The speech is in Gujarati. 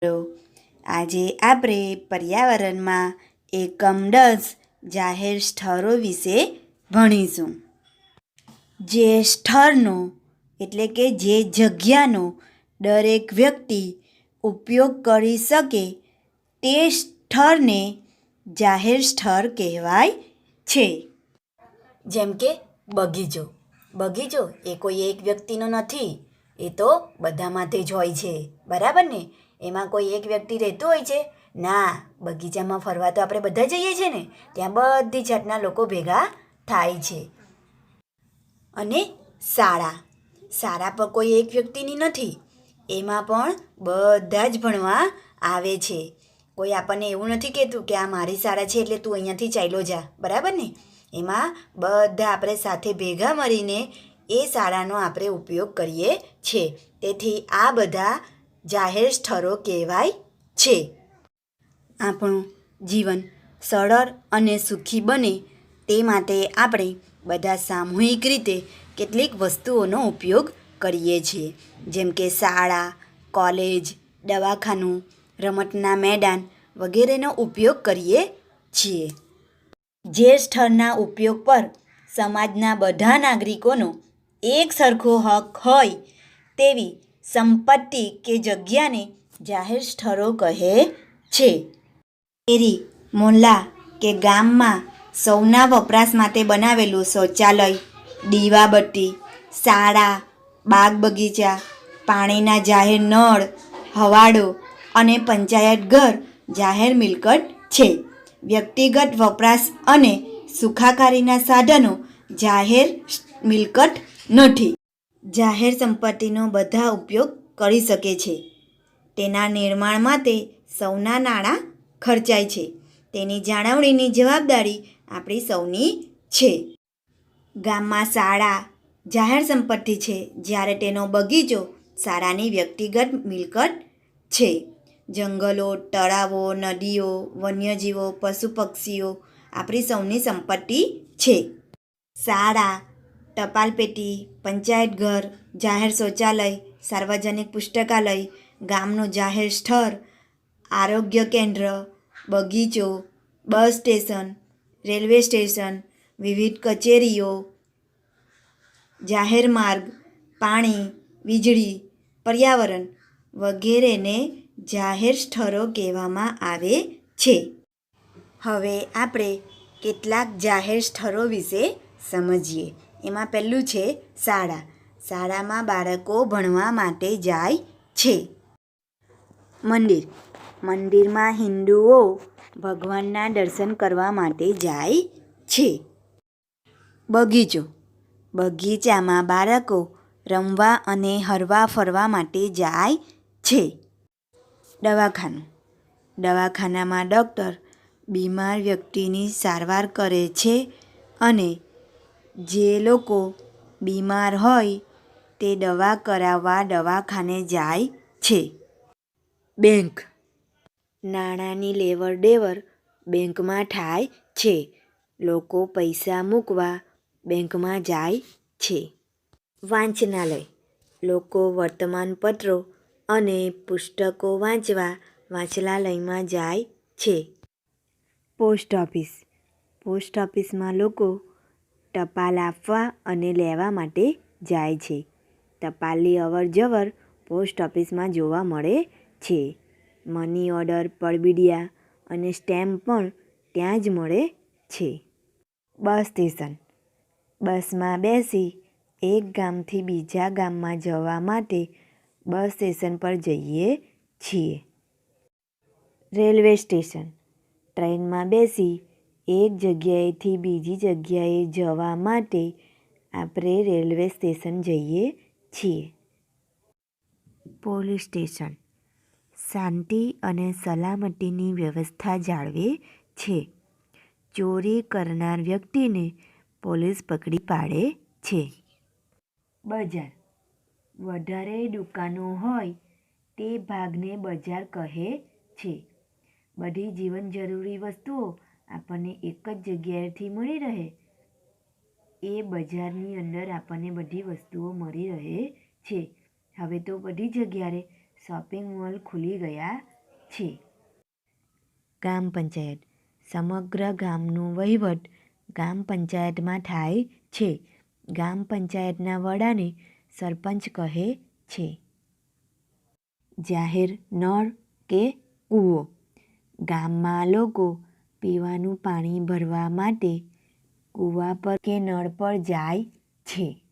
તો આજે આપણે પર્યાવરણમાં એકમ 10 જાહેર સ્થળો વિશે ભણીશું. જે સ્થળનો એટલે કે જે જગ્યાનો દરેક વ્યક્તિ ઉપયોગ કરી શકે તે સ્થળને જાહેર સ્થળ કહેવાય છે. જેમ કે બગીચો. બગીચો એ કોઈ એક વ્યક્તિનો નથી, એ તો બધા માટે જ હોય છે, બરાબર ને? એમાં કોઈ એક વ્યક્તિ રહેતું હોય છે? ના, બગીચામાં ફરવા તો આપણે બધા જઈએ છીએ ને, ત્યાં બધી જાતના લોકો ભેગા થાય છે. અને શાળા પણ કોઈ એક વ્યક્તિની નથી, એમાં પણ બધા જ ભણવા આવે છે. કોઈ આપણને એવું નથી કહેતું કે આ મારી શાળા છે એટલે તું અહીંયાથી ચાલ્યો જા, બરાબર ને? એમાં બધા આપણે સાથે ભેગા મળીને એ શાળાનો આપણે ઉપયોગ કરીએ છીએ. તેથી આ બધા જાહેર સ્થળો કહેવાય છે. આપણું જીવન સરળ અને સુખી બને તે માટે આપણે બધા સામૂહિક રીતે કેટલીક વસ્તુઓનો ઉપયોગ કરીએ છીએ. જેમ કે શાળા, કોલેજ, દવાખાનું, રમતના મેદાન વગેરેનો ઉપયોગ કરીએ છીએ. જે સ્થળના ઉપયોગ પર સમાજના બધા નાગરિકોનો એક સરખો હક હોય તેવી સંપત્તિ કે જગ્યાને જાહેર સ્થળો કહે છે. શેરી, મોહલ્લા કે ગામમાં સૌના વપરાશ માટે બનાવેલું શૌચાલય, દીવાબત્તી, શાળા, બાગ બગીચા, પાણીના જાહેર નળ, હવાડો અને પંચાયત ઘર જાહેર મિલકત છે. વ્યક્તિગત વપરાશ અને સુખાકારીના સાધનો જાહેર મિલકત નથી. જાહેર સંપત્તિનો બધા ઉપયોગ કરી શકે છે. તેના નિર્માણ માટે સૌના નાણાં ખર્ચાય છે. તેની જાળવણીની જવાબદારી આપણી સૌની છે. ગામમાં શાળા જાહેર સંપત્તિ છે, જ્યારે તેનો બગીચો શાળાની વ્યક્તિગત મિલકત છે. જંગલો, તળાવો, નદીઓ, વન્યજીવો, પશુ પક્ષીઓ આપણી સૌની સંપત્તિ છે. શાળા, ટપાલપેટી, પંચાયત ઘર, જાહેર શૌચાલય, સાર્વજનિક પુસ્તકાલય, ગામનું જાહેર સ્થળ, આરોગ્ય કેન્દ્ર, બગીચો, બસ સ્ટેશન, રેલવે સ્ટેશન, વિવિધ કચેરીઓ, જાહેર માર્ગ, પાણી, વીજળી, પર્યાવરણ વગેરેને જાહેર સ્થળો કહેવામાં આવે છે. હવે આપણે કેટલાક જાહેર સ્થળો વિશે સમજીએ. એમાં પહેલું છે શાળા. શાળામાં બાળકો ભણવા માટે જાય છે. મંદિરમાં હિન્દુઓ ભગવાનના દર્શન કરવા માટે જાય છે. બગીચામાં બાળકો રમવા અને હરવા ફરવા માટે જાય છે. દવાખાનામાં ડૉક્ટર બીમાર વ્યક્તિની સારવાર કરે છે અને જે લોકો બીમાર હોય તે દવા કરાવવા દવાખાને જાય છે. બેંક. નાણાંની લેવડ દેવડ બેંકમાં થાય છે. લોકો પૈસા મૂકવા બેંકમાં જાય છે. વાંચનાલય. લોકો વર્તમાનપત્રો અને પુસ્તકો વાંચવા વાંચનાલયમાં જાય છે. પોસ્ટ ઓફિસમાં લોકો ટપાલ આપવા અને લેવા માટે જાય છે. ટપાલની અવરજવર પોસ્ટ ઓફિસમાં જોવા મળે છે. મની ઓર્ડર, પરબિડિયા અને સ્ટેમ્પ પણ ત્યાં જ મળે છે. Bus station. બસમાં બેસી એક ગામથી બીજા ગામમાં જવા માટે બસ સ્ટેશન પર જઈએ છીએ. Railway station. ટ્રેનમાં બેસી એક જગ્યાએથી બીજી જગ્યાએ જવા માટે આપણે રેલવે સ્ટેશન જઈએ છીએ. Police station. શાંતિ અને સલામતીની વ્યવસ્થા જાળવે છે. ચોરી કરનાર વ્યક્તિને પોલીસ પકડી પાડે છે. બજાર. વધારે દુકાનો હોય તે ભાગને બજાર કહે છે. બધી જીવન જરૂરી વસ્તુઓ આપણને એક જ જગ્યાએથી મળી રહે એ બજારની અંદર આપણને બધી વસ્તુઓ મળી રહે છે. હવે તો બધી જગ્યાએ શોપિંગ મોલ ખુલી ગયા છે. ગ્રામ પંચાયત સમગ્ર ગામનો વહીવટ ગ્રામ પંચાયતમાં થાય છે. ગ્રામ પંચાયતના વડાને સરપંચ કહે છે. જાહેર નળ કે કૂવો ગામમાં લોકો પીવાનું પાણી ભરવા માટે કૂવા પર કે નળ પર જાય છે.